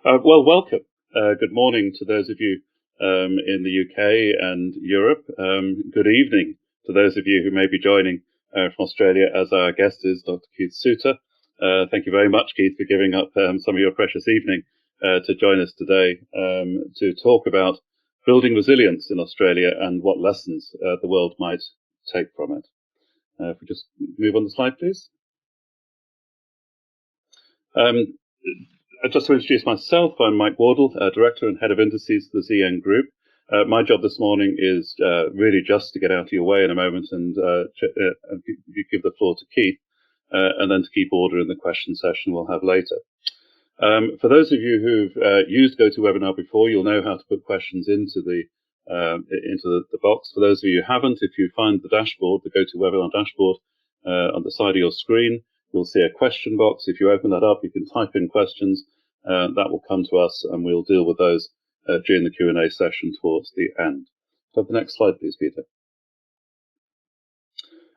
Well, welcome. Good morning to those of you in the UK and Europe. Good evening to those of you who may be joining from Australia, as our guest is Dr. Keith Suter. Thank you very much, Keith, for giving up some of your precious evening to join us today to talk about building resilience in Australia and what lessons the world might take from it. If we just move on the slide, please. Just to introduce myself, I'm Mike Wardle, Director and Head of Indices for the ZN Group. My job this morning is really just to get out of your way in a moment and give the floor to Keith, and then to keep order in the question session we'll have later. For those of you who've used GoToWebinar before, you'll know how to put questions into the box. For those of you who haven't, if you find the dashboard, the GoToWebinar dashboard, on the side of your screen, you'll see a question box. If you open that up, you can type in questions. That will come to us, and we'll deal with those during the Q&A session towards the end. So the next slide, please, Peter.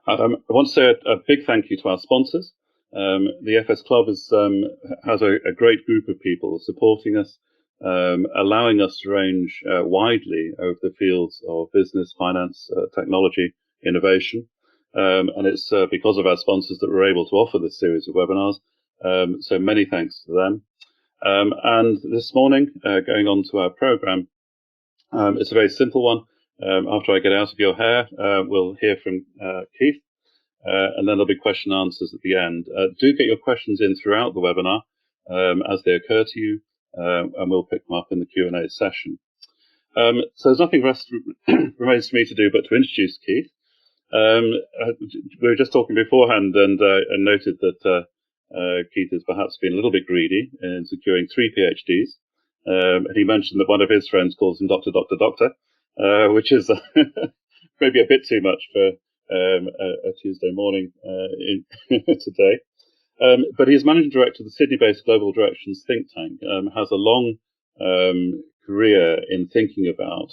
I want to say a big thank you to our sponsors. The FS Club has a great group of people supporting us, allowing us to range widely over the fields of business, finance, technology, innovation. And it's because of our sponsors that we're able to offer this series of webinars. So many thanks to them. And this morning, going on to our program, it's a very simple one. After I get out of your hair, we'll hear from Keith, and then there'll be question and answers at the end. Do get your questions in throughout the webinar as they occur to you, and we'll pick them up in the Q&A session. So there's nothing remains for me to do but to introduce Keith. We were just talking beforehand and noted that Keith has perhaps been a little bit greedy in securing 3 PhDs. And he mentioned that one of his friends calls him Doctor, which is maybe a bit too much for a Tuesday morning today. But he is Managing Director of the Sydney-based Global Directions think tank, has a long career in thinking about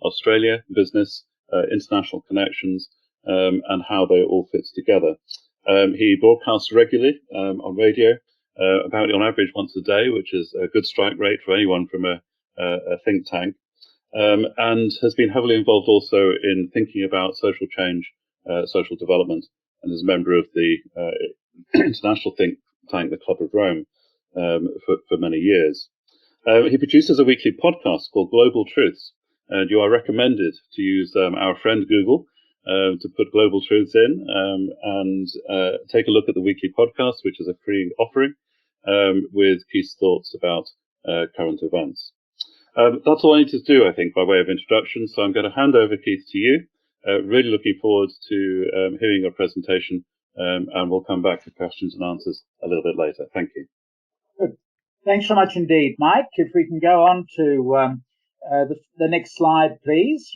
Australia, business, international connections, and how they all fit together. He broadcasts regularly on radio, about on average once a day, which is a good strike rate for anyone from a think tank, and has been heavily involved also in thinking about social change, social development, and is a member of the international think tank, the Club of Rome, for many years. He produces a weekly podcast called Global Truths, and you are recommended to use our friend Google to put Global Truths in and take a look at the weekly podcast, which is a free offering with Keith's thoughts about current events. That's all I need to do, I think, by way of introduction. So I'm going to hand over, Keith, to you. Really looking forward to hearing your presentation, and we'll come back to questions and answers a little bit later. Thank you. Good. Thanks so much indeed, Mike. If we can go on to the next slide, please.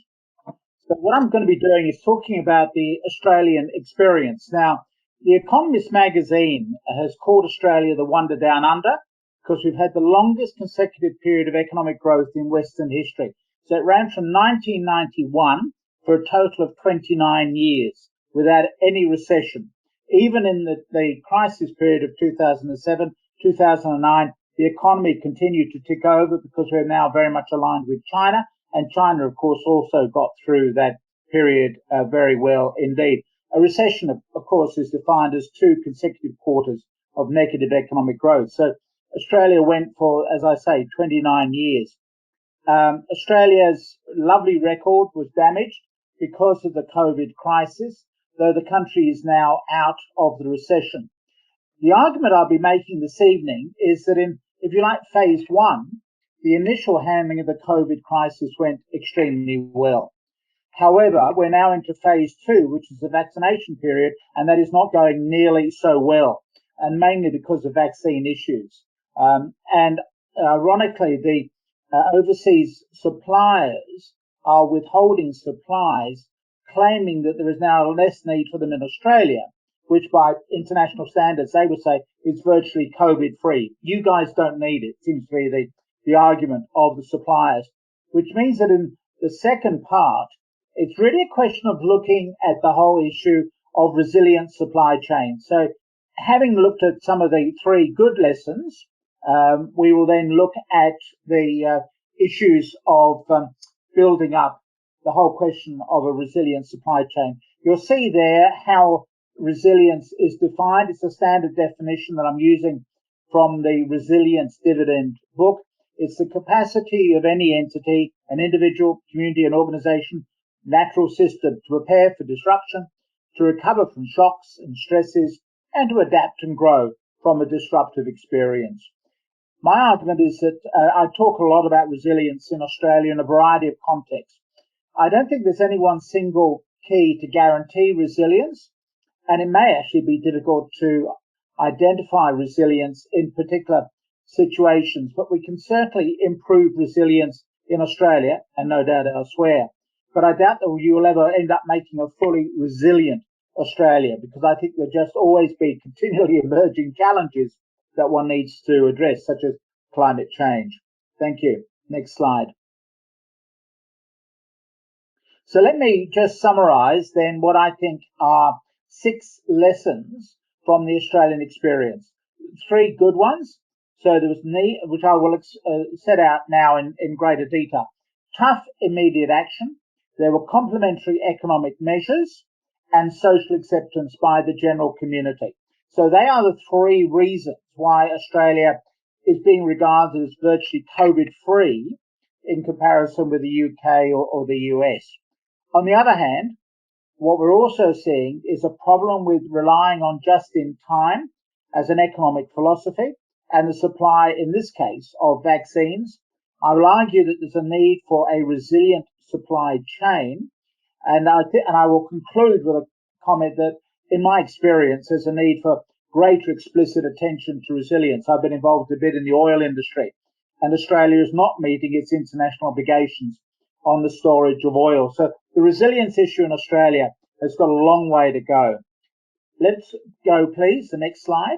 So what I'm going to be doing is talking about the Australian experience. Now, the Economist magazine has called Australia the wonder down under because we've had the longest consecutive period of economic growth in Western history. So it ran from 1991 for a total of 29 years without any recession. Even in the crisis period of 2007, 2009, the economy continued to tick over because we're now very much aligned with China. And China, of course, also got through that period very well indeed. A recession, of course, is defined as 2 consecutive quarters of negative economic growth. So Australia went for, as I say, 29 years. Australia's lovely record was damaged because of the COVID crisis, though the country is now out of the recession. The argument I'll be making this evening is that in, if you like, phase 1, the initial handling of the COVID crisis went extremely well. However, we're now into phase 2, which is the vaccination period, and that is not going nearly so well, and mainly because of vaccine issues. And ironically, the overseas suppliers are withholding supplies, claiming that there is now less need for them in Australia, which by international standards, they would say is virtually COVID-free. You guys don't need it, seems to be the argument of the suppliers, which means that in the second part, it's really a question of looking at the whole issue of resilient supply chains. So having looked at some of the 3 good lessons We will then look at the issues of building up the whole question of a resilient supply chain. You'll see there how resilience is defined. It's a standard definition that I'm using from the Resilience Dividend book. It's the capacity of any entity, an individual, community, an organization, natural system to prepare for disruption, to recover from shocks and stresses, and to adapt and grow from a disruptive experience. My argument is that I talk a lot about resilience in Australia in a variety of contexts. I don't think there's any one single key to guarantee resilience, and it may actually be difficult to identify resilience in particular situations, but we can certainly improve resilience in Australia and no doubt elsewhere. But I doubt that you will ever end up making a fully resilient Australia, because I think there'll just always be continually emerging challenges that one needs to address, such as climate change. Thank you. Next slide. So let me just summarize then what I think are 6 lessons from the Australian experience. 3 good ones. So there was which I will set out now in greater detail. Tough immediate action. There were complementary economic measures and social acceptance by the general community. So they are the 3 reasons why Australia is being regarded as virtually COVID-free in comparison with the UK or the US. On the other hand, what we're also seeing is a problem with relying on just-in-time as an economic philosophy and the supply, in this case, of vaccines. I will argue that there's a need for a resilient supply chain, and I will conclude with a comment that, in my experience, there's a need for greater explicit attention to resilience. I've been involved a bit in the oil industry, and Australia is not meeting its international obligations on the storage of oil. So the resilience issue in Australia has got a long way to go. Let's go, please, the next slide.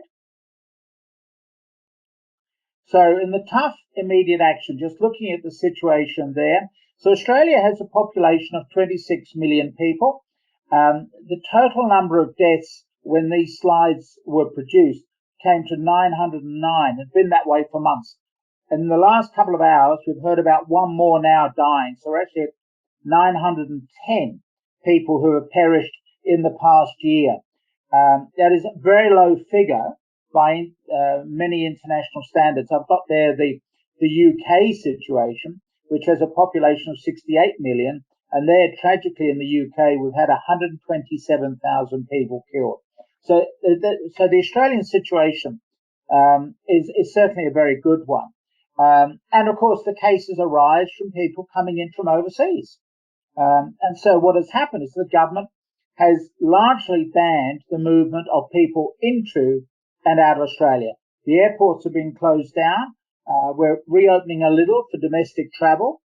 So in the tough immediate action, just looking at the situation there. So Australia has a population of 26 million people. The total number of deaths when these slides were produced came to 909. It's been that way for months. And in the last couple of hours, we've heard about one more now dying. So we're actually at 910 people who have perished in the past year. That is a very low figure by many international standards. I've got there the UK situation, which has a population of 68 million. And there, tragically, in the UK, we've had 127,000 people killed. So the Australian situation is certainly a very good one. And of course, the cases arise from people coming in from overseas. And so what has happened is the government has largely banned the movement of people into and out of Australia. The airports have been closed down. We're reopening a little for domestic travel,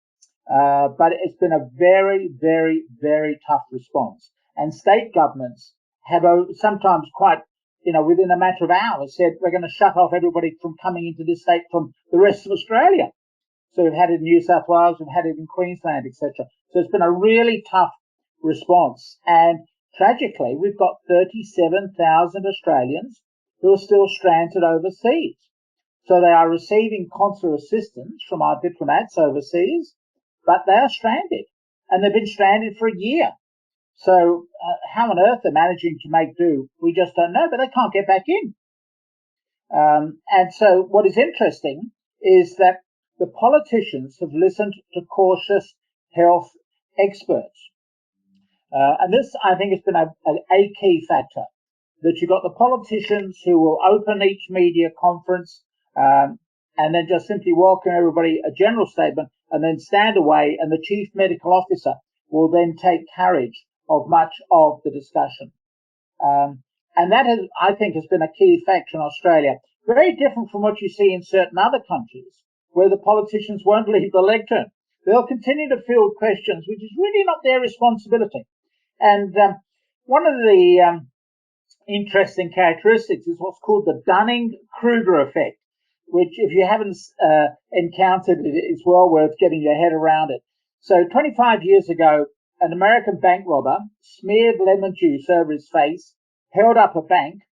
but it's been a very, very, very tough response. And state governments have sometimes quite, within a matter of hours said, we're going to shut off everybody from coming into this state from the rest of Australia. So we've had it in New South Wales, we've had it in Queensland, etc. So it's been a really tough response. And tragically, we've got 37,000 Australians who are still stranded overseas. So they are receiving consular assistance from our diplomats overseas, but they are stranded. And they've been stranded for a year. So how on earth they're managing to make do, we just don't know, but they can't get back in. And so what is interesting is that the politicians have listened to cautious health experts. And this, I think, has been a key factor, that you've got the politicians who will open each media conference and then just simply welcome everybody, a general statement, and then stand away, and the chief medical officer will then take carriage of much of the discussion. And that, I think, has been a key factor in Australia. Very different from what you see in certain other countries, where the politicians won't leave the lectern. They'll continue to field questions, which is really not their responsibility. And one of the interesting characteristics is what's called the Dunning-Kruger effect, which, if you haven't encountered it, it's well worth getting your head around it. So 25 years ago, an American bank robber smeared lemon juice over his face, held up a bank,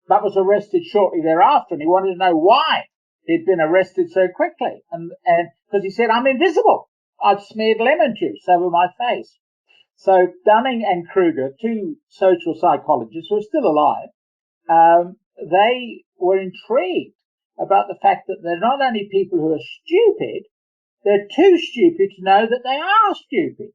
but was arrested shortly thereafter, and he wanted to know why he'd been arrested so quickly. And because he said, I'm invisible. I've smeared lemon juice over my face. So Dunning and Kruger, two social psychologists who are still alive, they were intrigued about the fact that they're not only people who are stupid, they're too stupid to know that they are stupid.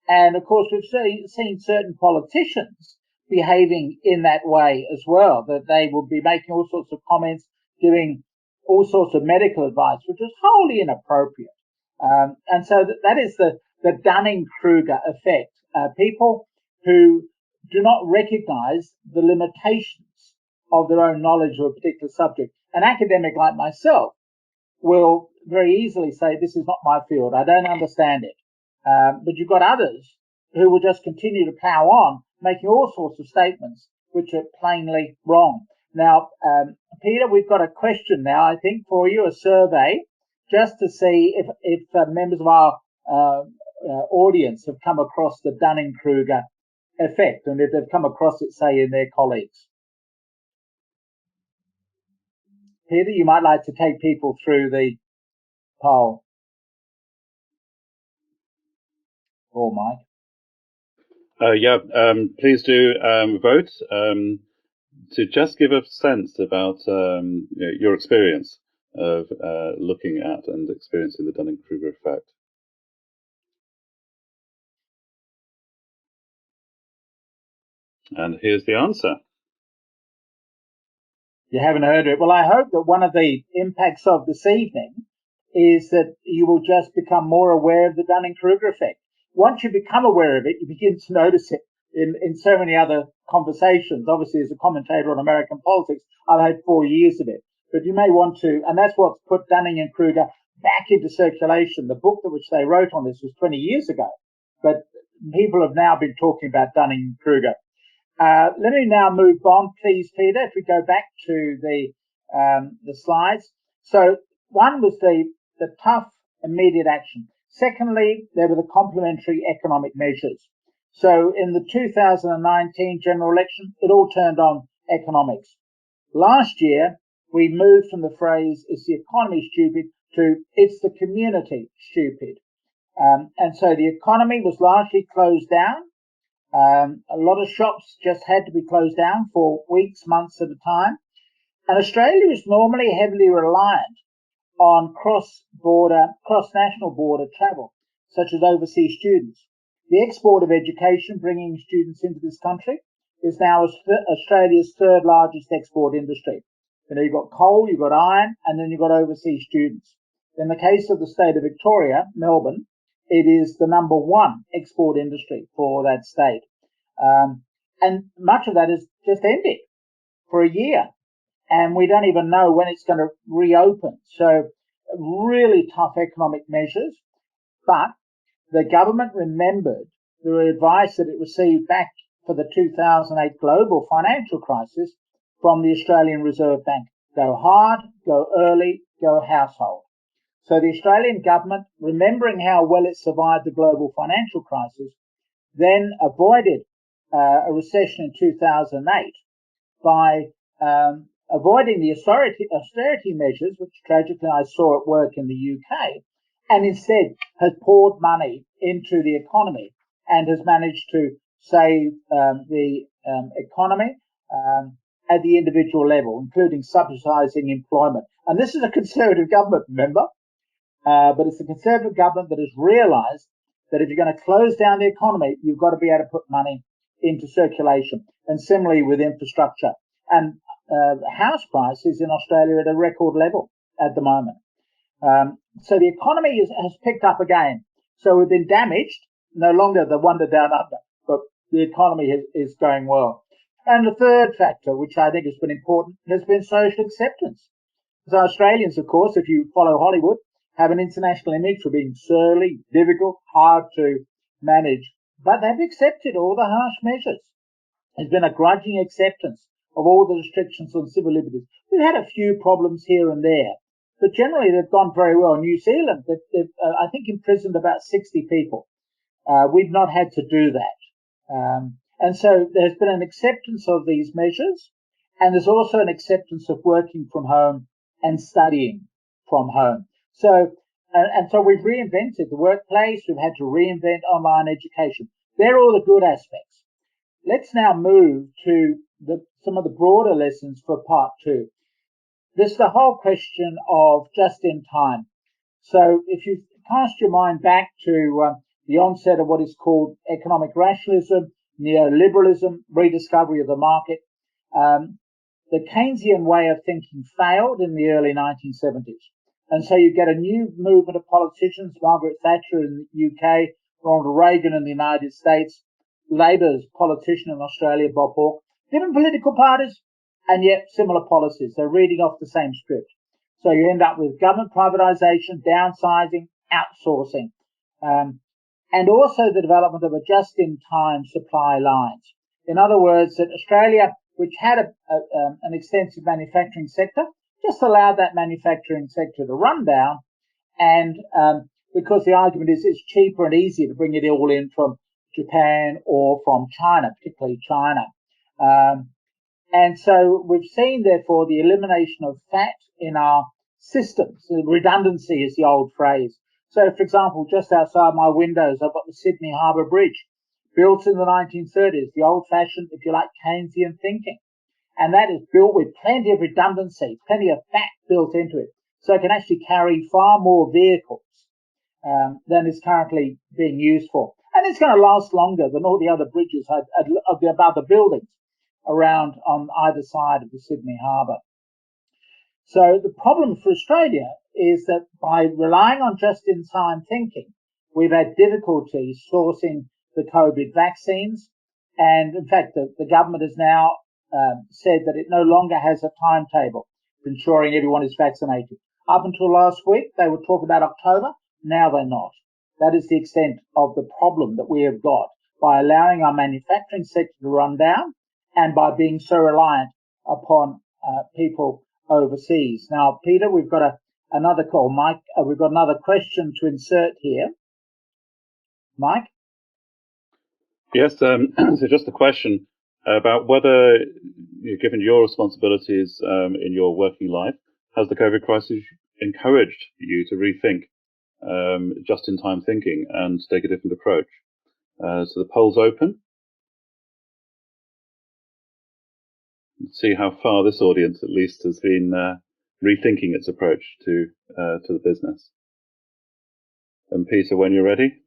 And of course, we've seen certain politicians behaving in that way as well, that they will be making all sorts of comments, giving all sorts of medical advice, which is wholly inappropriate. And so that is the Dunning-Kruger effect. People who do not recognize the limitations of their own knowledge of a particular subject. An academic like myself will very easily say, this is not my field, I don't understand it. But you've got others who will just continue to plow on, making all sorts of statements which are plainly wrong. Now, Peter, we've got a question now, I think, for you, a survey, just to see if members of our audience have come across the Dunning-Kruger effect, and if they've come across it, say, in their colleagues. Peter, you might like to take people through the poll. Or Mike. Please do vote to just give a sense about your experience of looking at and experiencing the Dunning-Kruger effect. And here's the answer. You haven't heard it. Well, I hope that one of the impacts of this evening is that you will just become more aware of the Dunning-Kruger effect. Once you become aware of it, you begin to notice it in so many other conversations. Obviously, as a commentator on American politics, I've had 4 years of it. But you may want to, and that's what's put Dunning and Kruger back into circulation. The book that which they wrote on this was 20 years ago, but people have now been talking about Dunning and Kruger. Let me now move on, please, Peter. If we go back to the slides. So one was the tough immediate action. Secondly, there were the complementary economic measures. So in the 2019 general election, it all turned on economics. Last year, we moved from the phrase, is the economy stupid, to it's the community stupid. And so the economy was largely closed down. A lot of shops just had to be closed down for weeks, months at a time. And Australia is normally heavily reliant on cross-national border travel, such as overseas students. The export of education, bringing students into this country, is now Australia's third largest export industry. You've got coal, you've got iron, and then you've got overseas students. In the case of the state of Victoria, Melbourne, it is the number one export industry for that state. And much of that is just ended for a year. And we don't even know when it's going to reopen. So really tough economic measures. But the government remembered the advice that it received back for the 2008 global financial crisis from the Australian Reserve Bank. Go hard, go early, go household. So the Australian government, remembering how well it survived the global financial crisis, then avoided a recession in 2008 by avoiding the austerity measures, which tragically I saw at work in the UK, and instead has poured money into the economy and has managed to save the economy at the individual level, including subsidising employment. And this is a Conservative government, remember? But it's the Conservative government that has realised that if you're going to close down the economy, you've got to be able to put money into circulation. And similarly with infrastructure. And house prices in Australia are at a record level at the moment. So the economy has picked up again. So we've been damaged, no longer the wonder down under, but the economy is going well. And the third factor, which I think has been important, has been social acceptance. So Australians, of course, if you follow Hollywood, have an international image for being surly, difficult, hard to manage. But they've accepted all the harsh measures. There's been a grudging acceptance of all the restrictions on civil liberties. We've had a few problems here and there, but generally they've gone very well. New Zealand, they've I think, imprisoned about 60 people. We've not had to do that. And so there's been an acceptance of these measures, and there's also an acceptance of working from home and studying from home. So we've reinvented the workplace. We've had to reinvent online education. They're all the good aspects. Let's now move to some of the broader lessons for part two. There's the whole question of just in time. So if you cast your mind back to the onset of what is called economic rationalism, neoliberalism, rediscovery of the market, the Keynesian way of thinking failed in the early 1970s. And so you get a new movement of politicians, Margaret Thatcher in the UK, Ronald Reagan in the United States, Labour's politician in Australia, Bob Hawke, different political parties, and yet similar policies. They're reading off the same script. So you end up with government privatisation, downsizing, outsourcing, and also the development of a just-in-time supply lines. In other words, that Australia, which had an extensive manufacturing sector, just allowed that manufacturing sector to run down, and because the argument is it's cheaper and easier to bring it all in from Japan or from China, particularly China. And so we've seen, therefore, the elimination of fat in our systems. Redundancy is the old phrase. So, for example, just outside my windows, I've got the Sydney Harbour Bridge, built in the 1930s, the old-fashioned, if you like, Keynesian thinking. And that is built with plenty of redundancy, plenty of fat built into it. So it can actually carry far more vehicles than is currently being used for. And it's going to last longer than all the other bridges of the other buildings around on either side of the Sydney Harbour. So the problem for Australia is that by relying on just-in-time thinking, we've had difficulty sourcing the COVID vaccines. And in fact, the government has now said that it no longer has a timetable for ensuring everyone is vaccinated. Up until last week, they would talk about October. Now they're not. That is the extent of the problem that we have got by allowing our manufacturing sector to run down and by being so reliant upon people overseas. Now, Peter, we've got another call. Mike, we've got another question to insert here. Mike? Yes, so just a question about whether, given your responsibilities in your working life, has the COVID crisis encouraged you to rethink just-in-time thinking and take a different approach? So the poll's open. Let's see how far this audience, at least, has been rethinking its approach to the business. And Peter, when you're ready.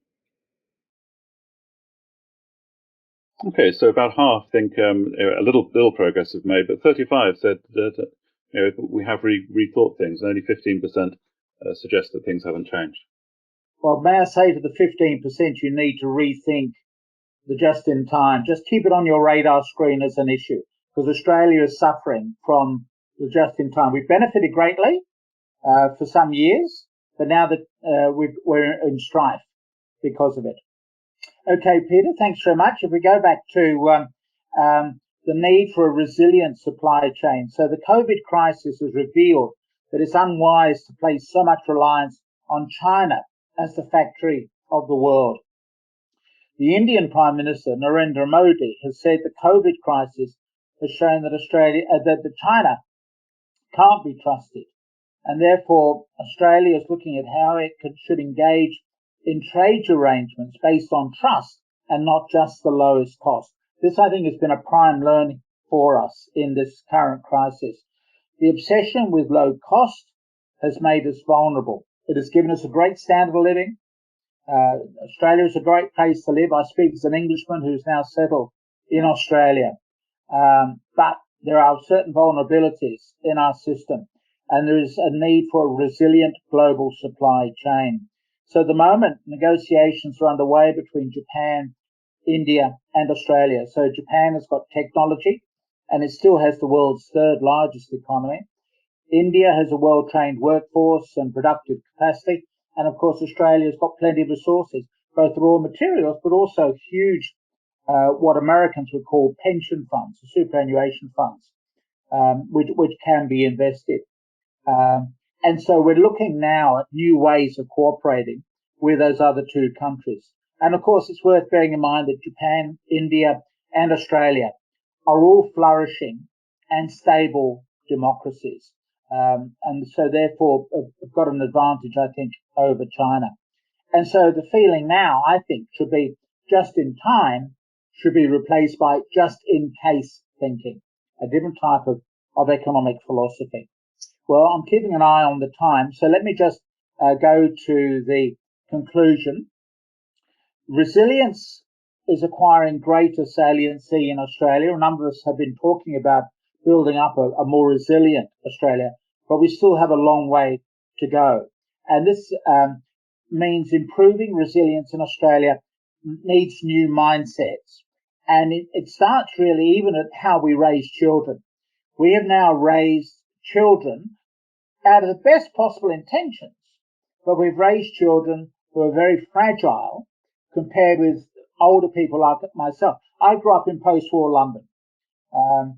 Okay, so about half think a little progress is made, but 35 said that we have rethought things, and only 15% suggest that things haven't changed. Well, may I say to the 15%, you need to rethink the just-in-time. Just keep it on your radar screen as an issue, because Australia is suffering from the just-in-time. We've benefited greatly for some years, but now that we're in strife because of it. Okay, Peter, thanks very much. If we go back to the need for a resilient supply chain. So the COVID crisis has revealed that it's unwise to place so much reliance on China as the factory of the world. The Indian Prime Minister, Narendra Modi, has said the COVID crisis has shown that that China can't be trusted. And therefore, Australia is looking at how it should engage in trade arrangements based on trust and not just the lowest cost. This, I think, has been a prime learning for us in this current crisis. The obsession with low cost has made us vulnerable. It has given us a great standard of living. Australia is a great place to live. I speak as an Englishman who's now settled in Australia. But there are certain vulnerabilities in our system, and there is a need for a resilient global supply chain. So at the moment, negotiations are underway between Japan, India, and Australia. So Japan has got technology, and it still has the world's third largest economy. India has a well-trained workforce and productive capacity. And of course, Australia's got plenty of resources, both raw materials, but also huge, what Americans would call pension funds, superannuation funds, which can be invested. And so we're looking now at new ways of cooperating with those other two countries. And of course, it's worth bearing in mind that Japan, India, and Australia are all flourishing and stable democracies. and so therefore have got an advantage, I think, over China. And so the feeling now, I think, should be just in time should be replaced by just in case thinking, a different type of economic philosophy. Well, I'm keeping an eye on the time, so let me just go to the conclusion. Resilience is acquiring greater saliency in Australia. A number of us have been talking about building up a more resilient Australia, but we still have a long way to go. And this means improving resilience in Australia needs new mindsets. And it starts really even at how we raise children. We have now raised children out of the best possible intentions, but we've raised children who are very fragile compared with older people like myself. I grew up in post-war London. I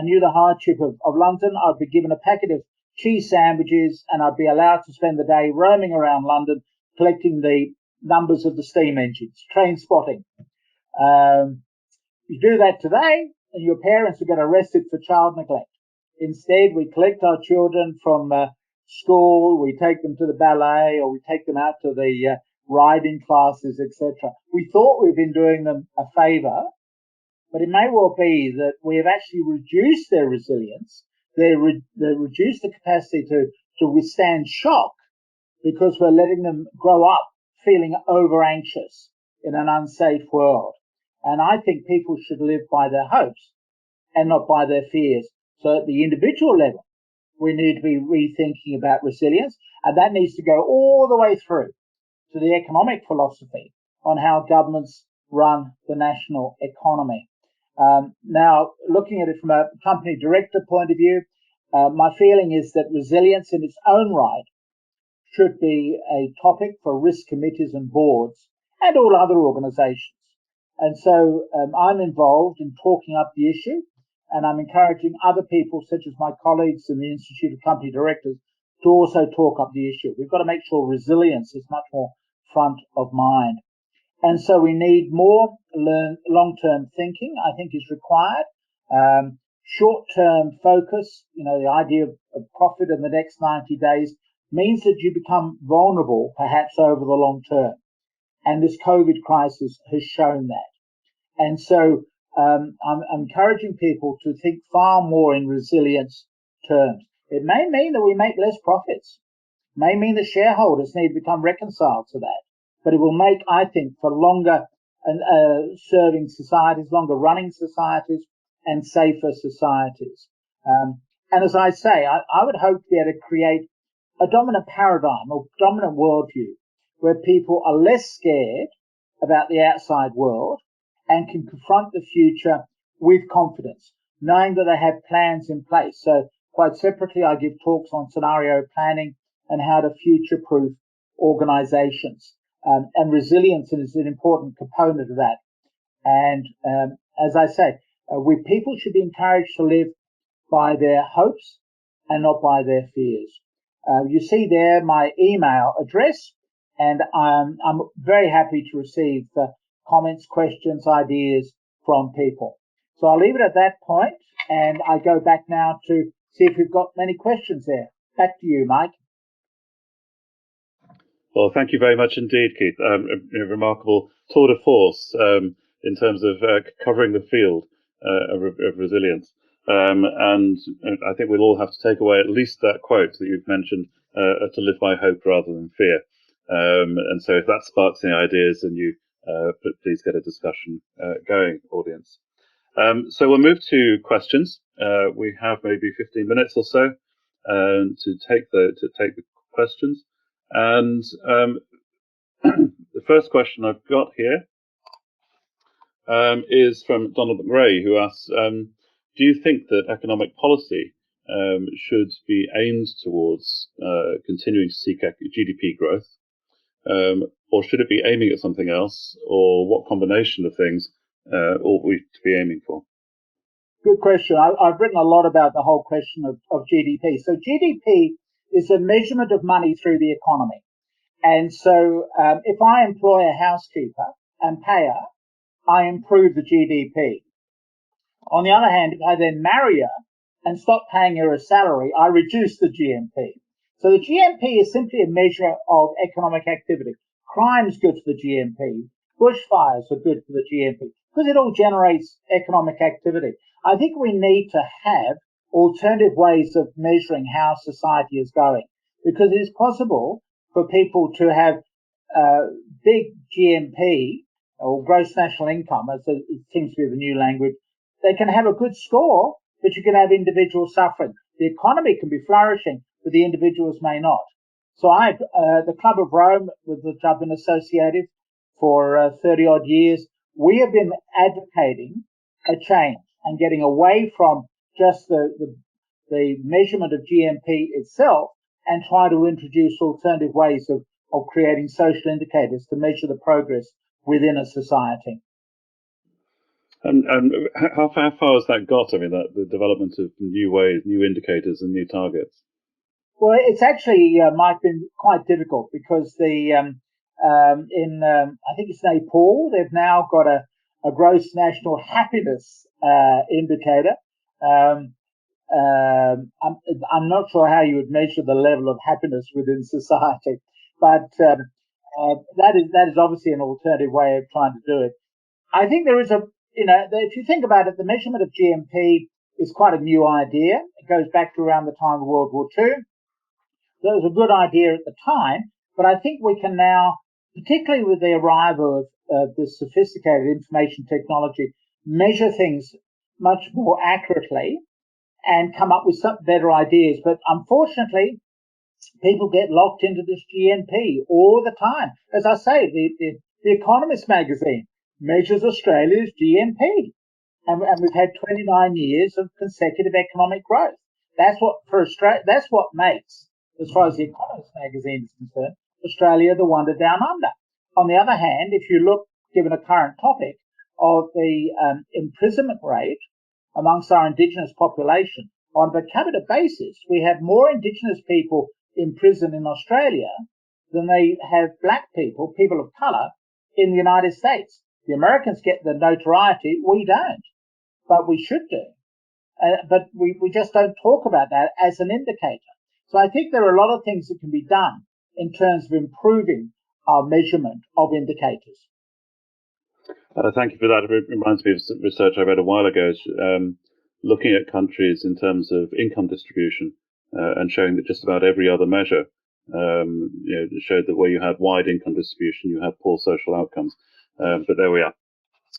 knew the hardship of London. I'd be given a packet of cheese sandwiches and I'd be allowed to spend the day roaming around London collecting the numbers of the steam engines, train spotting. You do that today and your parents will get arrested for child neglect. Instead, we collect our children from school, we take them to the ballet, or we take them out to the riding classes, etc. We thought we've been doing them a favour, but it may well be that we have actually reduced their resilience. They reduced the capacity to withstand shock because we're letting them grow up feeling over anxious in an unsafe world. And I think people should live by their hopes and not by their fears. So at the individual level, we need to be rethinking about resilience, and that needs to go all the way through to the economic philosophy on how governments run the national economy. Now, looking at it from a company director point of view, my feeling is that resilience in its own right should be a topic for risk committees and boards and all other organizations. And so I'm involved in talking up the issue, and I'm encouraging other people, such as my colleagues in the Institute of Company Directors, to also talk up the issue. We've got to make sure resilience is much more front of mind. And so we need more long-term thinking, I think, is required. Short-term focus, the idea of profit in the next 90 days means that you become vulnerable, perhaps over the long term. And this COVID crisis has shown that. And so I'm encouraging people to think far more in resilience terms. It may mean that we make less profits. It may mean that shareholders need to become reconciled to that. But it will make, I think, for longer serving societies, longer running societies, and safer societies. And as I say, I would hope to be able to create a dominant paradigm or dominant worldview where people are less scared about the outside world and can confront the future with confidence, knowing that they have plans in place. So quite separately, I give talks on scenario planning and how to future-proof organizations. And resilience is an important component of that. And as I say, people should be encouraged to live by their hopes and not by their fears. You see there my email address, and I'm very happy to receive comments, questions, ideas from people. So I'll leave it at that point, and I go back now to see if we've got many questions there. Back to you, Mike. Well, thank you very much indeed, Keith. A remarkable tour de force in terms of covering the field of resilience. And I think we'll all have to take away at least that quote that you've mentioned, to live by hope rather than fear. And so if that sparks any ideas, then you please get a discussion going, audience. So we'll move to questions. We have maybe 15 minutes or so to take the questions. And the first question I've got here is from Donald McRae, who asks, do you think that economic policy should be aimed towards continuing to seek GDP growth, or should it be aiming at something else, or what combination of things ought we to be aiming for? Good question. I've written a lot about the whole question of GDP. So GDP is a measurement of money through the economy. And so if I employ a housekeeper and pay her, I improve the GDP. On the other hand, if I then marry her and stop paying her a salary, I reduce the GMP. So the GMP is simply a measure of economic activity. Crime's good for the GMP. Bushfires are good for the GMP because it all generates economic activity. I think we need to have alternative ways of measuring how society is going, because it is possible for people to have big GMP or gross national income, as it seems to be the new language. They can have a good score, but you can have individuals suffering. The economy can be flourishing, but the individuals may not. So the Club of Rome, with which I've been associated for 30 odd years, we have been advocating a change and getting away from just the measurement of GMP itself and try to introduce alternative ways of creating social indicators to measure the progress within a society. And how far has that got? I mean, the development of new ways, new indicators, and new targets. Well, it's actually, Mike, been quite difficult because I think it's Nepal, they've now got a gross national happiness indicator. I'm not sure how you would measure the level of happiness within society, but that is obviously an alternative way of trying to do it. I think there is if you think about it, the measurement of GMP is quite a new idea. It goes back to around the time of World War II. So it was a good idea at the time, but I think we can now, particularly with the arrival of this sophisticated information technology, measure things much more accurately and come up with some better ideas. But unfortunately, people get locked into this GNP all the time. As I say, the Economist magazine measures Australia's GNP, and we've had 29 years of consecutive economic growth. That's what for Australia. That's what makes, as far as the Economist magazine is concerned, Australia the wonder down under. On the other hand, if you look, given a current topic, of the imprisonment rate amongst our Indigenous population, on a per capita basis, we have more Indigenous people in prison in Australia than they have black people, people of colour, in the United States. The Americans get the notoriety, we don't, but we should do. But we just don't talk about that as an indicator. So I think there are a lot of things that can be done in terms of improving our measurement of indicators. Thank you for that. It reminds me of research I read a while ago, looking at countries in terms of income distribution and showing that just about every other measure showed that where you had wide income distribution, you had poor social outcomes. But there we are.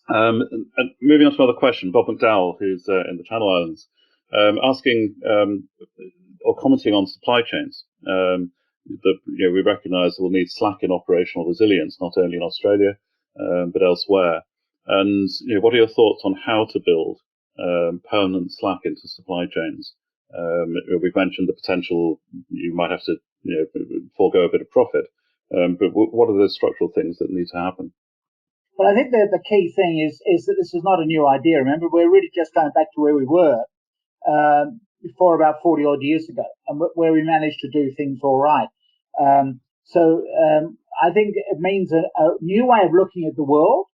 And moving on to another question, Bob McDowell, who's in the Channel Islands, asking or commenting on supply chains. We recognise we'll need slack in operational resilience, not only in Australia, but elsewhere. And what are your thoughts on how to build permanent slack into supply chains? We've mentioned the potential you might have to forego a bit of profit, but what are the structural things that need to happen? Well, I think that the key thing is that this is not a new idea. Remember, we're really just going back to where we were before about 40 odd years ago, and where we managed to do things all right. I think it means a new way of looking at the world,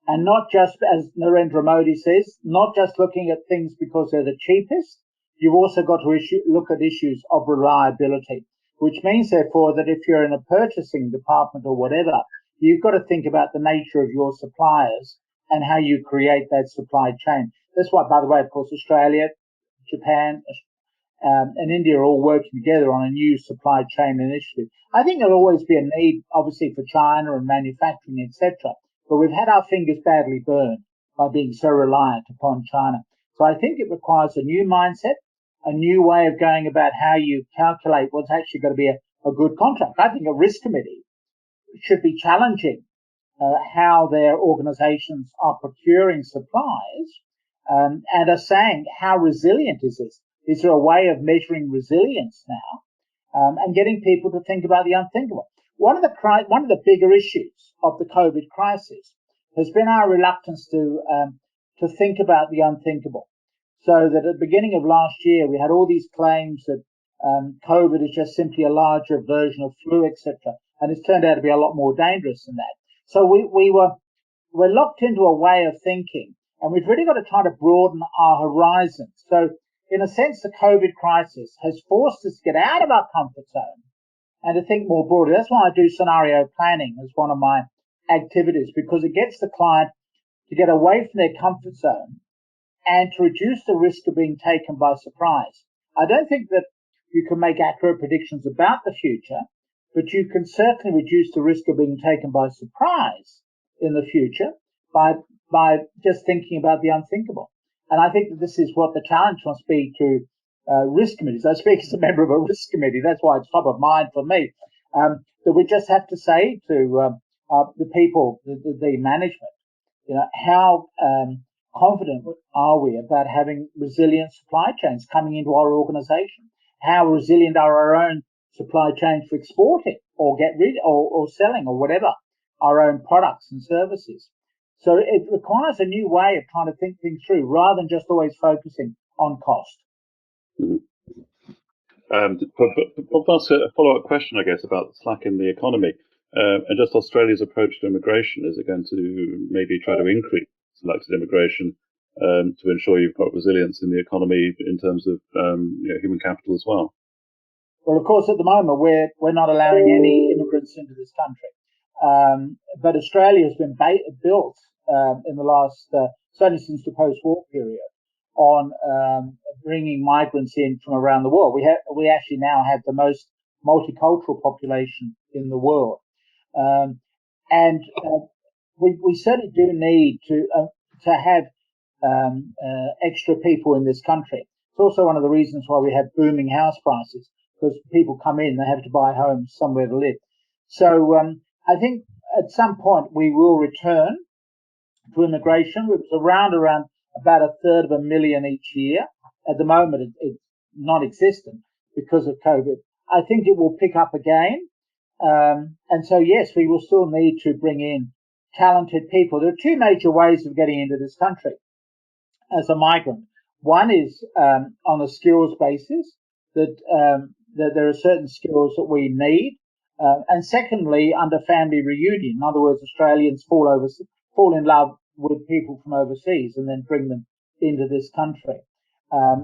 and not just, as Narendra Modi says, not just looking at things because they're the cheapest. You've also got to look at issues of reliability, which means, therefore, that if you're in a purchasing department or whatever, you've got to think about the nature of your suppliers and how you create that supply chain. That's why, by the way, of course, Australia, Japan, and India are all working together on a new supply chain initiative. I think there'll always be a need, obviously, for China and manufacturing, etc. But we've had our fingers badly burned by being so reliant upon China. So I think it requires a new mindset, a new way of going about how you calculate what's actually going to be a good contract. I think a risk committee should be challenging how their organizations are procuring supplies and are saying, how resilient is this? Is there a way of measuring resilience now and getting people to think about the unthinkable? One of the bigger issues of the COVID crisis has been our reluctance to think about the unthinkable. So that at the beginning of last year, we had all these claims that COVID is just simply a larger version of flu, etc. And it's turned out to be a lot more dangerous than that. So we're locked into a way of thinking, and we've really got to try to broaden our horizons. So in a sense, the COVID crisis has forced us to get out of our comfort zone and to think more broadly. That's why I do scenario planning as one of my activities, because it gets the client to get away from their comfort zone and to reduce the risk of being taken by surprise. I don't think that you can make accurate predictions about the future, but you can certainly reduce the risk of being taken by surprise in the future by just thinking about the unthinkable. And I think that this is what the challenge must be to risk committees. I speak as a member of a risk committee. That's why it's top of mind for me. That we just have to say to the people, the management, how confident are we about having resilient supply chains coming into our organization? How resilient are our own supply chains for exporting or get rid or selling or whatever our own products and services? So it requires a new way of trying to think things through rather than just always focusing on cost. But that's a follow-up question, I guess, about the slack in the economy and just Australia's approach to immigration. Is it going to maybe try to increase selected immigration to ensure you've got resilience in the economy in terms of human capital as well? Well, of course, at the moment we're not allowing any immigrants into this country, but Australia has been built in the last, certainly since the post-war period, on bringing migrants in from around the world. We actually now have the most multicultural population in the world, and we certainly do need to have extra people in this country. It's also one of the reasons why we have booming house prices, because people come in, they have to buy homes somewhere to live. So I think at some point we will return to immigration. It was around about 1/3 each year. At the moment, it's non-existent because of COVID. I think it will pick up again. And so, yes, we will still need to bring in talented people. There are two major ways of getting into this country as a migrant. One is on a skills basis, that there are certain skills that we need. And secondly, under family reunion. In other words, Australians fall in love with people from overseas and then bring them into this country.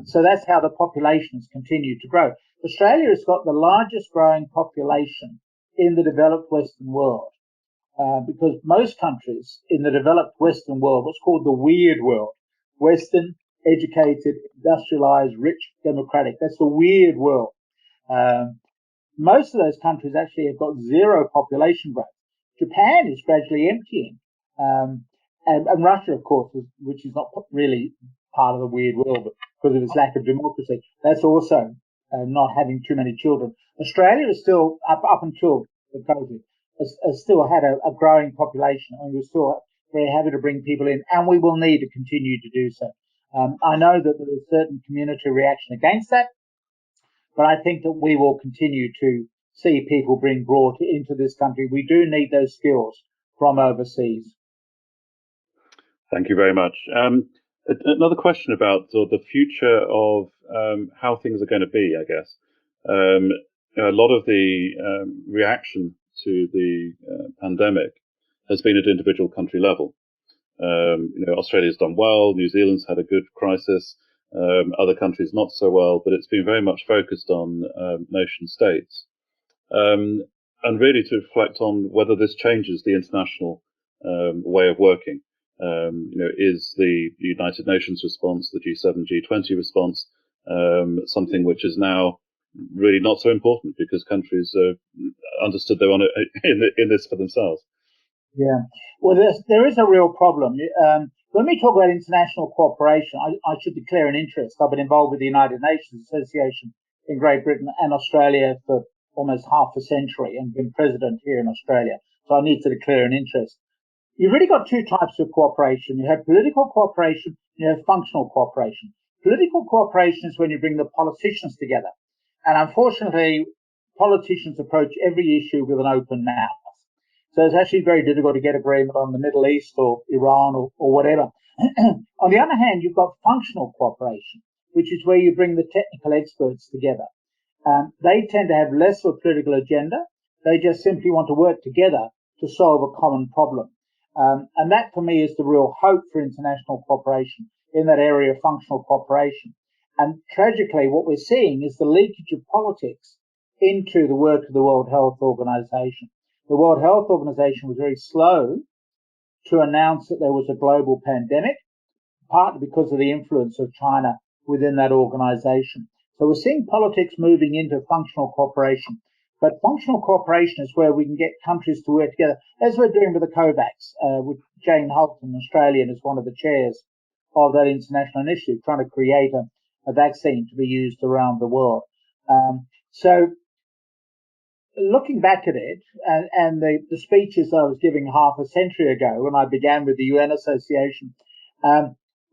So that's how the population has continued to grow. Australia has got the largest growing population in the developed Western world, because most countries in the developed Western world, what's called the weird world, Western, educated, industrialized, rich, democratic, that's the weird world. Most of those countries actually have got zero population growth. Japan is gradually emptying. And Russia, of course, which is not really part of the weird world, but because of its lack of democracy, that's also not having too many children. Australia is still, up until the COVID, has still had a growing population, and we're still very happy to bring people in, and we will need to continue to do so. I know that there is certain community reaction against that, but I think that we will continue to see people being brought into this country. We do need those skills from overseas. Thank you very much. Another question about the future of how things are going to be, I guess. A lot of the reaction to the pandemic has been at individual country level. Australia's done well, New Zealand's had a good crisis, other countries not so well, but it's been very much focused on nation states. And really to reflect on whether this changes the international way of working. Is the United Nations response, the G7, G20 response, something which is now really not so important because countries understood they're on in this for themselves? Yeah, well, there is a real problem. When we talk about international cooperation, I should declare an interest. I've been involved with the United Nations Association in Great Britain and Australia for almost half a century and been president here in Australia. So I need to declare an interest. You've really got two types of cooperation. You have political cooperation, and you have functional cooperation. Political cooperation is when you bring the politicians together. And unfortunately, politicians approach every issue with an open mouth. So it's actually very difficult to get agreement on the Middle East or Iran or whatever. On the other hand, you've got functional cooperation, which is where you bring the technical experts together. They tend to have less of a political agenda. They just simply want to work together to solve a common problem. And that, for me, is the real hope for international cooperation in that area of functional cooperation. And tragically, what we're seeing is the leakage of politics into the work of the World Health Organization. The World Health Organization was very slow to announce that there was a global pandemic, partly because of the influence of China within that organization. So we're seeing politics moving into functional cooperation. But functional cooperation is where we can get countries to work together, as we're doing with the COVAX, with Jane Hulton, Australian, as one of the chairs of that international initiative, trying to create a vaccine to be used around the world. So looking back at it, and the speeches I was giving half a century ago when I began with the UN Association,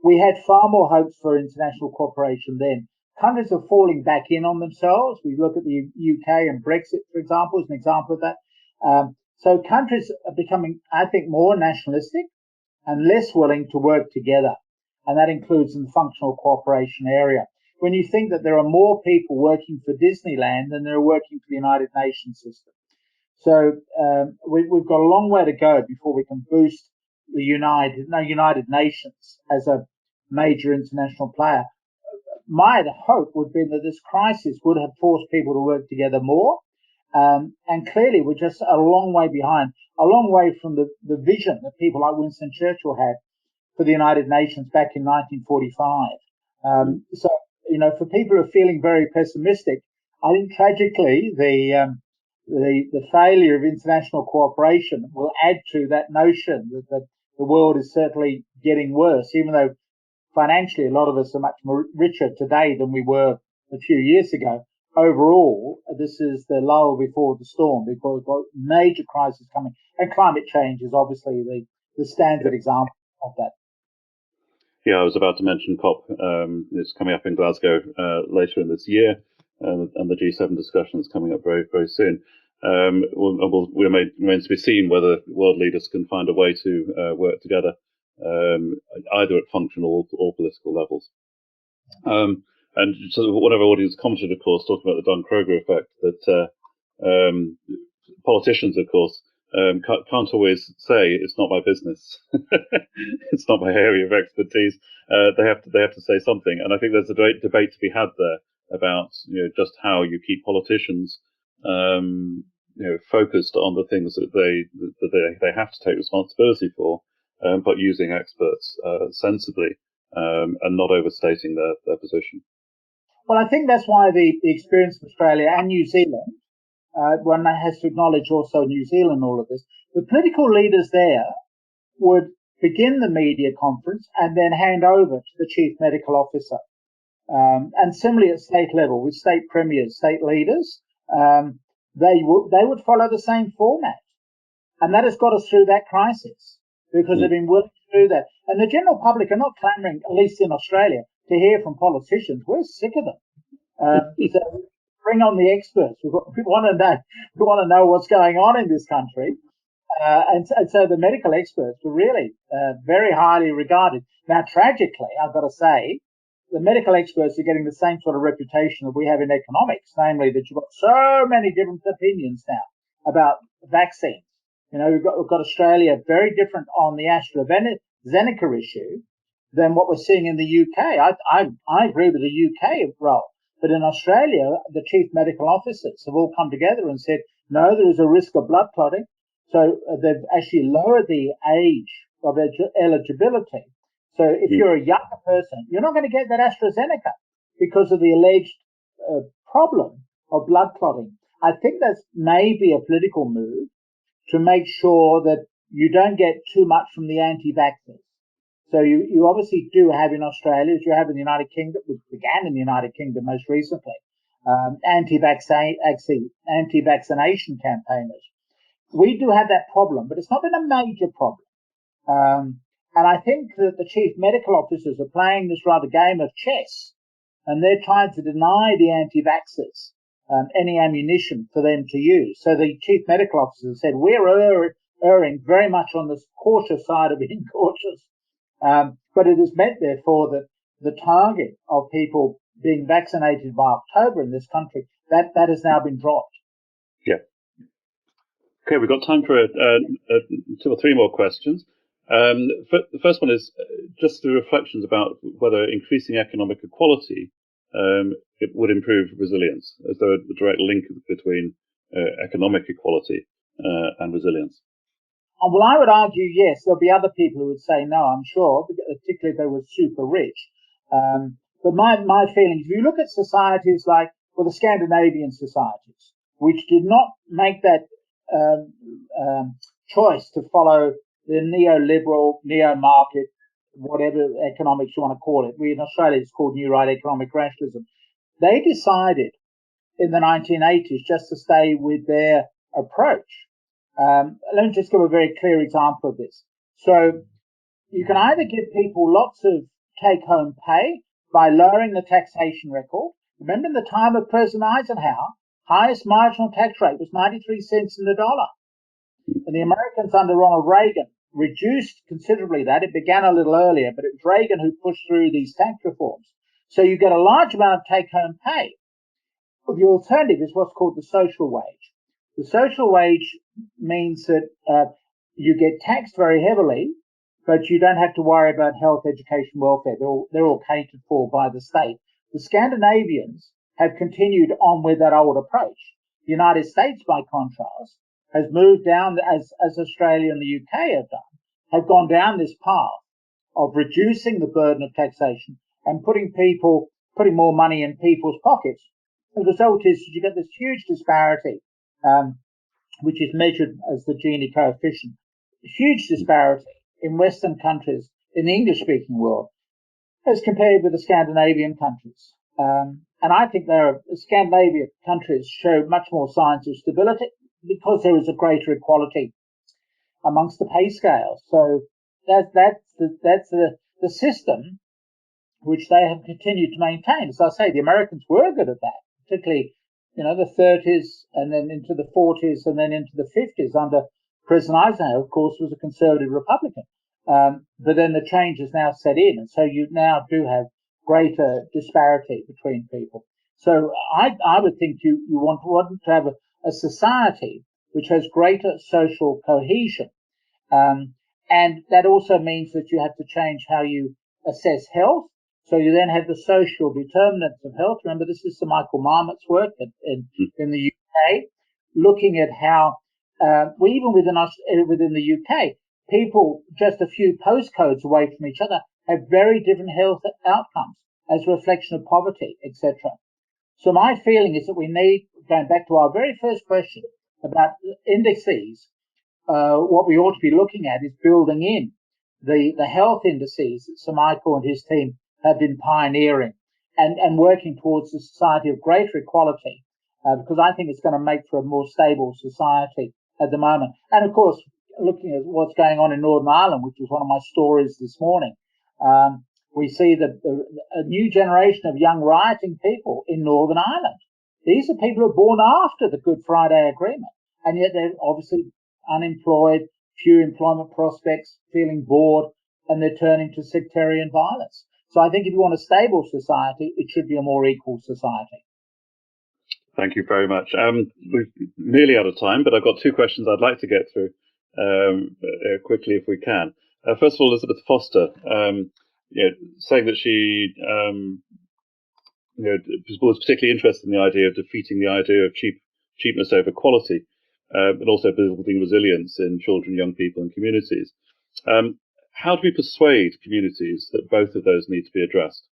we had far more hopes for international cooperation then. Countries are falling back in on themselves. We look at the UK and Brexit, for example, as an example of that. So countries are becoming, I think, more nationalistic and less willing to work together. And that includes in the functional cooperation area. When you think that there are more people working for Disneyland than there are working for the United Nations system. So we've got a long way to go before we can boost the United Nations as a major international player. My hope would be that this crisis would have forced people to work together more. And clearly, we're just a long way behind, a long way from the vision that people like Winston Churchill had for the United Nations back in 1945. So, for people who are feeling very pessimistic, I think tragically the failure of international cooperation will add to that notion that the world is certainly getting worse, even though financially a lot of us are much more richer today than we were a few years ago. Overall, this is the lull before the storm because we've got major crises coming, and climate change is obviously the standard example of that. Yeah, I was about to mention COP. It's coming up in Glasgow later in this year, and the G7 discussion is coming up very, very soon. Remains to be seen whether world leaders can find a way to work together, either at functional or political levels. And so one of our audience commented, of course, talking about the Dunning-Kruger effect, that politicians, of course, can't always say it's not my business, it's not my area of expertise. They have to say something, and I think there's a great debate to be had there about just how you keep politicians focused on the things that they have to take responsibility for, but using experts sensibly and not overstating their position. Well, I think that's why the experience of Australia and New Zealand, one has to acknowledge also New Zealand, all of this, the political leaders there would begin the media conference and then hand over to the chief medical officer. And similarly at state level with state premiers, state leaders, they would follow the same format. And that has got us through that crisis because they've been willing to do that. And the general public are not clamoring, at least in Australia, to hear from politicians. We're sick of them. So bring on the experts. We want to know what's going on in this country. And so the medical experts were really very highly regarded. Now, tragically, I've got to say, the medical experts are getting the same sort of reputation that we have in economics, namely that you've got so many different opinions now about vaccines. We've got Australia very different on the AstraZeneca issue than what we're seeing in the UK. I agree with the UK role, but in Australia, the chief medical officers have all come together and said, no, there is a risk of blood clotting. So they've actually lowered the age of eligibility. So if you're a younger person, you're not going to get that AstraZeneca because of the alleged problem of blood clotting. I think that's maybe a political move to make sure that you don't get too much from the anti-vaxxers. So you obviously do have in Australia, as you have in the United Kingdom, which began in the United Kingdom most recently, anti-vaccination campaigners. We do have that problem, but it's not been a major problem. And I think that the chief medical officers are playing this rather game of chess, and they're trying to deny the anti-vaxxers any ammunition for them to use. So the chief medical officer said, we're erring very much on the cautious side of being cautious. But it is meant, therefore, that the target of people being vaccinated by October in this country, that has now been dropped. Yeah. Okay, we've got time for two or three more questions. The first one is just the reflections about whether increasing economic equality it would improve resilience, as though a direct link between economic equality and resilience. Well, I would argue yes. There'll be other people who would say no, I'm sure, particularly if they were super rich. But my feeling is, if you look at societies like, well, the Scandinavian societies, which did not make that choice to follow the neoliberal, neo-market, whatever economics you want to call it. We in Australia, it's called New Right Economic Rationalism. They decided in the 1980s just to stay with their approach. Let me just give a very clear example of this. So you can either give people lots of take-home pay by lowering the taxation record. Remember, in the time of President Eisenhower, highest marginal tax rate was 93 cents in the dollar. And the Americans under Ronald Reagan reduced considerably that. It began a little earlier, but it was Reagan who pushed through these tax reforms. So you get a large amount of take-home pay. Well, the alternative is what's called the social wage. The social wage means that you get taxed very heavily, but you don't have to worry about health, education, welfare. They're all catered for by the state. The Scandinavians have continued on with that old approach. The United States, by contrast, has moved down, as Australia and the UK have done, have gone down this path of reducing the burden of taxation and putting more money in people's pockets. The result is you get this huge disparity, which is measured as the Gini coefficient, huge disparity in Western countries in the English-speaking world as compared with the Scandinavian countries. And I think the Scandinavian countries show much more signs of stability because there is a greater equality amongst the pay scales. So that's the system which they have continued to maintain. As I say, the Americans were good at that, particularly, the 30s and then into the 40s and then into the 50s under President Eisenhower, of course, was a conservative Republican. But then the change has now set in. And so you now do have greater disparity between people. So I would think you want to have a society which has greater social cohesion. And that also means that you have to change how you assess health. So you then have the social determinants of health. Remember, this is Sir Michael Marmot's work in the UK, looking at how even within the UK, people just a few postcodes away from each other have very different health outcomes as a reflection of poverty, etc. So my feeling is that we need, going back to our very first question about indices, what we ought to be looking at is building in the health indices that Sir Michael and his team have been pioneering and working towards a society of greater equality, because I think it's going to make for a more stable society at the moment. And of course, looking at what's going on in Northern Ireland, which was one of my stories this morning, we see that a new generation of young rioting people in Northern Ireland. These are people who are born after the Good Friday Agreement, and yet they're obviously unemployed, few employment prospects, feeling bored, and they're turning to sectarian violence. So I think if you want a stable society, it should be a more equal society. Thank you very much. We're nearly out of time, but I've got two questions I'd like to get through quickly if we can. First of all, Elizabeth Foster, saying that she was particularly interested in the idea of defeating the idea of cheapness over quality, but also building resilience in children, young people, and communities. How do we persuade communities that both of those need to be addressed?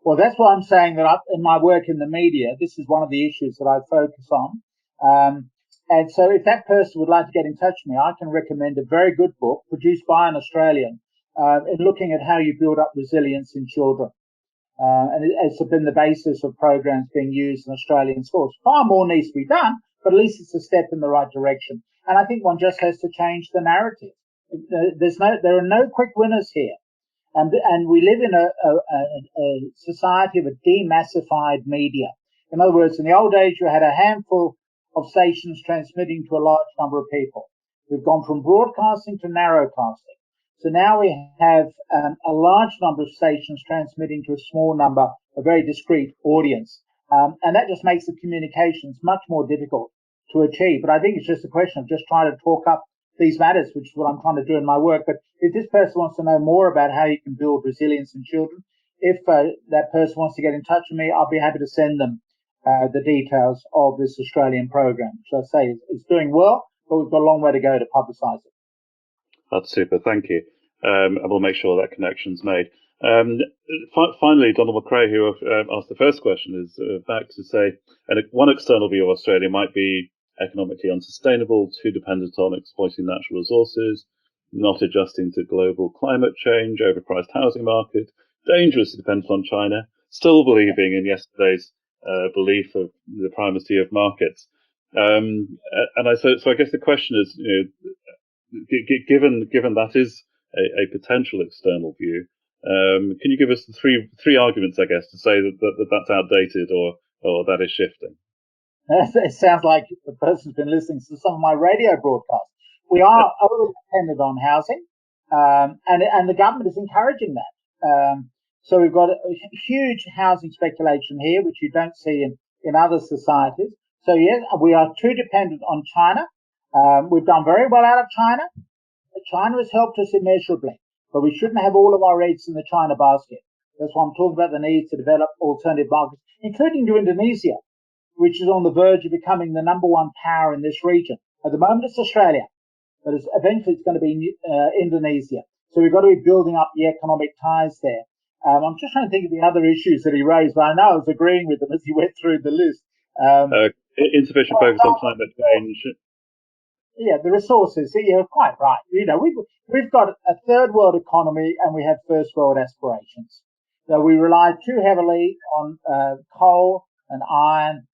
Well, that's why I'm saying that in my work in the media, this is one of the issues that I focus on. And so if that person would like to get in touch with me, I can recommend a very good book produced by an Australian in looking at how you build up resilience in children. And it's been the basis of programs being used in Australian schools. Far more needs to be done, but at least it's a step in the right direction. And I think one just has to change the narrative. There are no quick winners here. And we live in a society of a demassified media. In other words, in the old days, you had a handful of stations transmitting to a large number of people. We've gone from broadcasting to narrowcasting. So now we have a large number of stations transmitting to a small number, a very discrete audience. And that just makes the communications much more difficult to achieve. But I think it's just a question of just trying to talk up these matters, which is what I'm trying to do in my work. But if this person wants to know more about how you can build resilience in children, if that person wants to get in touch with me, I'll be happy to send them the details of this Australian program, which I say is doing well, but we've got a long way to go to publicise it. That's super. Thank you. And we'll make sure that connection's made. Finally, Donald McRae, who asked the first question, is back to say, and one external view of Australia might be economically unsustainable, too dependent on exploiting natural resources, not adjusting to global climate change, overpriced housing market, dangerously dependent on China, still believing in yesterday's belief of the primacy of markets. And so I guess the question is, given that is a potential external view, can you give us the three arguments, I guess, to say that that's outdated or that is shifting? It sounds like the person's been listening to some of my radio broadcasts. We are over dependent on housing, and the government is encouraging that. So we've got a huge housing speculation here, which you don't see in other societies. So yes, we are too dependent on China. We've done very well out of China. China has helped us immeasurably, but we shouldn't have all of our eggs in the China basket. That's why I'm talking about the need to develop alternative markets, including to Indonesia, which is on the verge of becoming the number one power in this region. At the moment, it's Australia, but eventually it's going to be Indonesia. So we've got to be building up the economic ties there. I'm just trying to think of the other issues that he raised, but I know I was agreeing with them as he went through the list. Insufficient focus on climate change. Yeah, the resources. You're quite right. We've got a third world economy and we have first world aspirations. So we rely too heavily on coal and iron,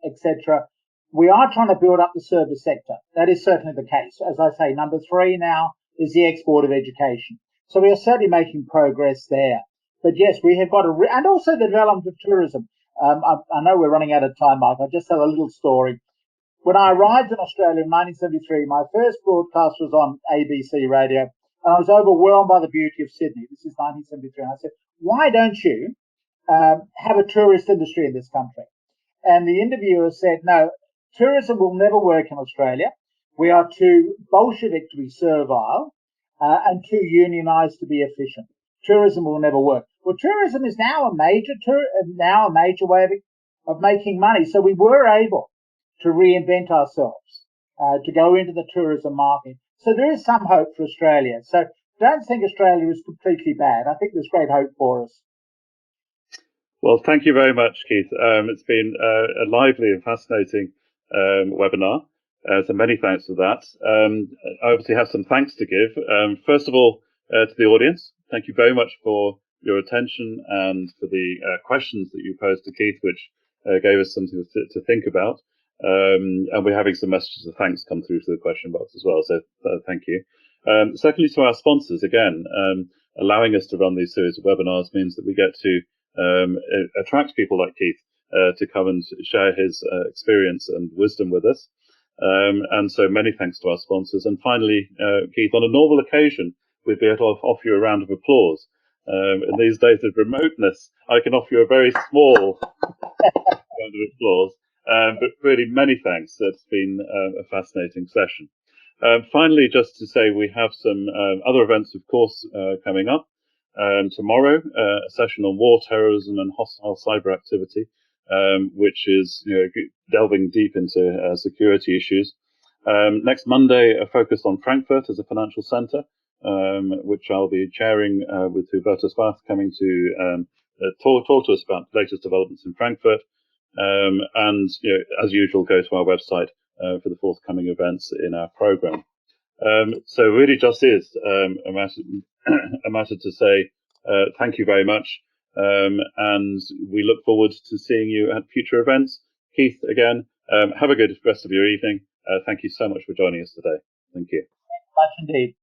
etc. We are trying to build up the service sector. That is certainly the case. As I say, number 3 now is the export of education. So we are certainly making progress there. But yes, we have got and also the development of tourism. I know we're running out of time, Mike. I'll just tell a little story. When I arrived in Australia in 1973, my first broadcast was on ABC radio, and I was overwhelmed by the beauty of Sydney. This is 1973. And I said, why don't you have a tourist industry in this country? And the interviewer said, no, tourism will never work in Australia. We are too Bolshevik to be servile and too unionised to be efficient. Tourism will never work. Well, tourism is now a major way of making money. So we were able to reinvent ourselves, to go into the tourism market. So there is some hope for Australia. So don't think Australia is completely bad. I think there's great hope for us. Well, thank you very much, Keith. It's been a lively and fascinating webinar. So many thanks for that. I obviously have some thanks to give. First of all, to the audience, thank you very much for your attention and for the questions that you posed to Keith, which gave us something to think about. And we're having some messages of thanks come through to the question box as well. So thank you. Secondly, to our sponsors, again, allowing us to run these series of webinars means that we get to attract people like Keith to come and share his experience and wisdom with us. And so many thanks to our sponsors. And finally, Keith, on a normal occasion, we'd be able to offer you a round of applause. In these days of remoteness, I can offer you a very small round of applause. But really, many thanks. It's been a fascinating session. Finally, just to say we have some other events, of course, coming up. Tomorrow, a session on war, terrorism, and hostile cyber activity, which is delving deep into security issues. Next Monday, a focus on Frankfurt as a financial centre, which I'll be chairing with Hubertus Spath, coming to talk to us about the latest developments in Frankfurt. And as usual, go to our website for the forthcoming events in our programme. So really just is a matter to say thank you very much, and we look forward to seeing you at future events. Keith, again, have a good rest of your evening. Thank you so much for joining us today. Thank you. Thank you much indeed.